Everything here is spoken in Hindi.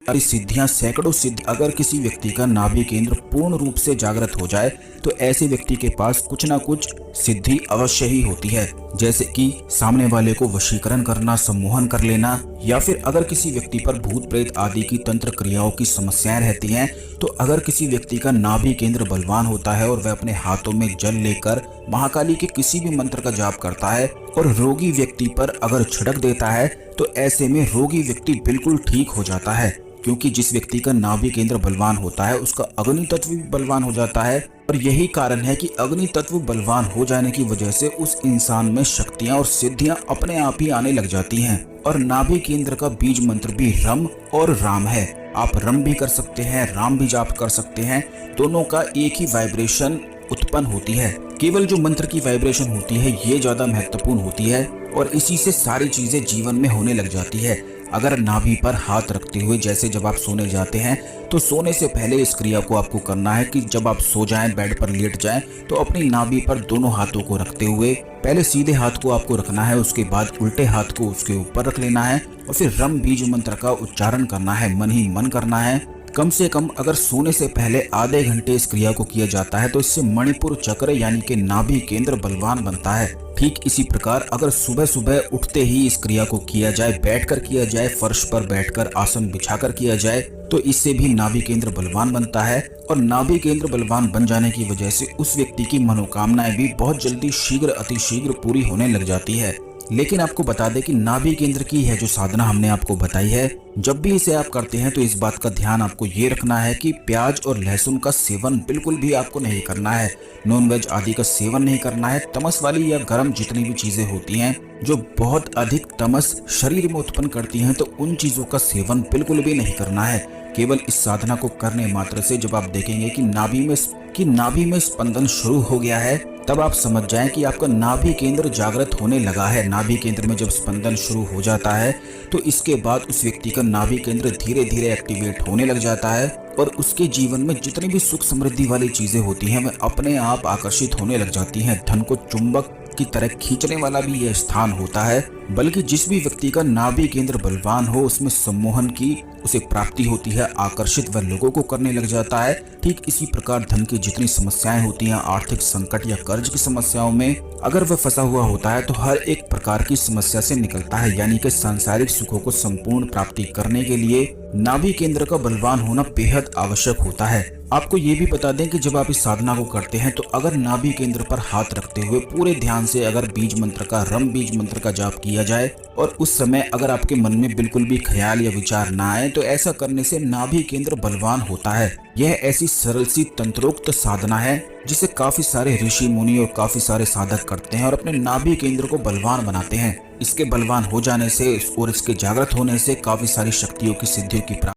सारी सिद्धियां, सैकड़ों सिद्धि, अगर किसी व्यक्ति का नाभि केंद्र पूर्ण रूप से जागृत हो जाए तो ऐसे व्यक्ति के पास कुछ ना कुछ सिद्धि अवश्य ही होती है। जैसे कि सामने वाले को वशीकरण करना, सम्मोहन कर लेना, या फिर अगर किसी व्यक्ति पर भूत प्रेत आदि की तंत्र क्रियाओं की समस्याएं रहती हैं, तो अगर किसी व्यक्ति का नाभि केंद्र बलवान होता है और वह अपने हाथों में जल लेकर महाकाली के किसी भी मंत्र का जाप करता है और रोगी व्यक्ति पर अगर छिड़क देता है, तो ऐसे में रोगी व्यक्ति बिल्कुल ठीक हो जाता है। क्योंकि जिस व्यक्ति का नाभि केंद्र बलवान होता है उसका अग्नि तत्व भी बलवान हो जाता है, और यही कारण है कि अग्नि तत्व बलवान हो जाने की वजह से उस इंसान में शक्तियां और सिद्धियां अपने आप ही आने लग जाती हैं। और नाभि केंद्र का बीज मंत्र भी रम और राम है। आप रम भी कर सकते हैं, राम भी जाप कर सकते हैं। दोनों का एक ही वाइब्रेशन उत्पन्न होती है। केवल जो मंत्र की वाइब्रेशन होती है ये ज्यादा महत्वपूर्ण होती है और इसी से सारी चीजें जीवन में होने लग जाती है। अगर नाभि पर हाथ रखते हुए, जैसे जब आप सोने जाते हैं, तो सोने से पहले इस क्रिया को आपको करना है कि जब आप सो जाएं, बेड पर लेट जाएं, तो अपनी नाभि पर दोनों हाथों को रखते हुए पहले सीधे हाथ को आपको रखना है, उसके बाद उल्टे हाथ को उसके ऊपर रख लेना है और फिर रम बीज मंत्र का उच्चारण करना है, मन ही मन करना है। कम से कम अगर सोने से पहले आधे घंटे इस क्रिया को किया जाता है तो इससे मणिपुर चक्र यानी कि नाभि केंद्र बलवान बनता है। ठीक इसी प्रकार अगर सुबह सुबह उठते ही इस क्रिया को किया जाए, बैठकर किया जाए, फर्श पर बैठकर आसन बिछाकर किया जाए, तो इससे भी नाभि केंद्र बलवान बनता है। और नाभि केंद्र बलवान बन जाने की वजह से उस व्यक्ति की मनोकामनाएं भी बहुत जल्दी, शीघ्र अतिशीघ्र पूरी होने लग जाती है। लेकिन आपको बता दें कि नाभि केंद्र की है जो साधना हमने आपको बताई है, जब भी इसे आप करते हैं तो इस बात का ध्यान आपको ये रखना है कि प्याज और लहसुन का सेवन बिल्कुल भी आपको नहीं करना है, नॉनवेज आदि का सेवन नहीं करना है। तमस वाली या गर्म जितनी भी चीजें होती हैं जो बहुत अधिक तमस शरीर में उत्पन्न करती हैं, तो उन चीजों का सेवन बिल्कुल भी नहीं करना है। केवल इस साधना को करने मात्र से जब आप देखेंगे कि नाभि में स्पंदन शुरू हो गया है, तब आप समझ जाएं कि आपका नाभि केंद्र जागृत होने लगा है। नाभि केंद्र में जब स्पंदन शुरू हो जाता है तो इसके बाद उस व्यक्ति का नाभि केंद्र धीरे धीरे एक्टिवेट होने लग जाता है और उसके जीवन में जितनी भी सुख समृद्धि वाली चीजें होती हैं वह अपने आप आकर्षित होने लग जाती हैं। धन को चुंबक की तरह खींचने वाला भी यह स्थान होता है। बल्कि जिस भी व्यक्ति का नाभि केंद्र बलवान हो उसमें सम्मोहन की उसे प्राप्ति होती है, आकर्षित वह लोगों को करने लग जाता है। ठीक इसी प्रकार धन की जितनी समस्याएं होती हैं, आर्थिक संकट या कर्ज की समस्याओं में अगर वह फंसा हुआ होता है तो हर एक प्रकार की समस्या से निकलता है। यानी कि सांसारिक सुखों को संपूर्ण प्राप्ति करने के लिए नाभि केंद्र का बलवान होना बेहद आवश्यक होता है। आपको ये भी बता दें कि जब आप इस साधना को करते हैं तो अगर नाभि केंद्र पर हाथ रखते हुए पूरे ध्यान से अगर बीज मंत्र का, रम बीज मंत्र का जाप किया जाए और उस समय अगर आपके मन में बिल्कुल भी ख्याल या विचार ना आए, तो ऐसा करने से नाभि केंद्र बलवान होता है। यह ऐसी सरल सी तंत्रोक्त साधना है जिसे काफी सारे ऋषि मुनि और काफी सारे साधक करते हैं और अपने नाभि केंद्र को बलवान बनाते हैं। इसके बलवान हो जाने से और इसके जागृत होने से काफी सारी शक्तियों की, सिद्धियों की प्राप्ति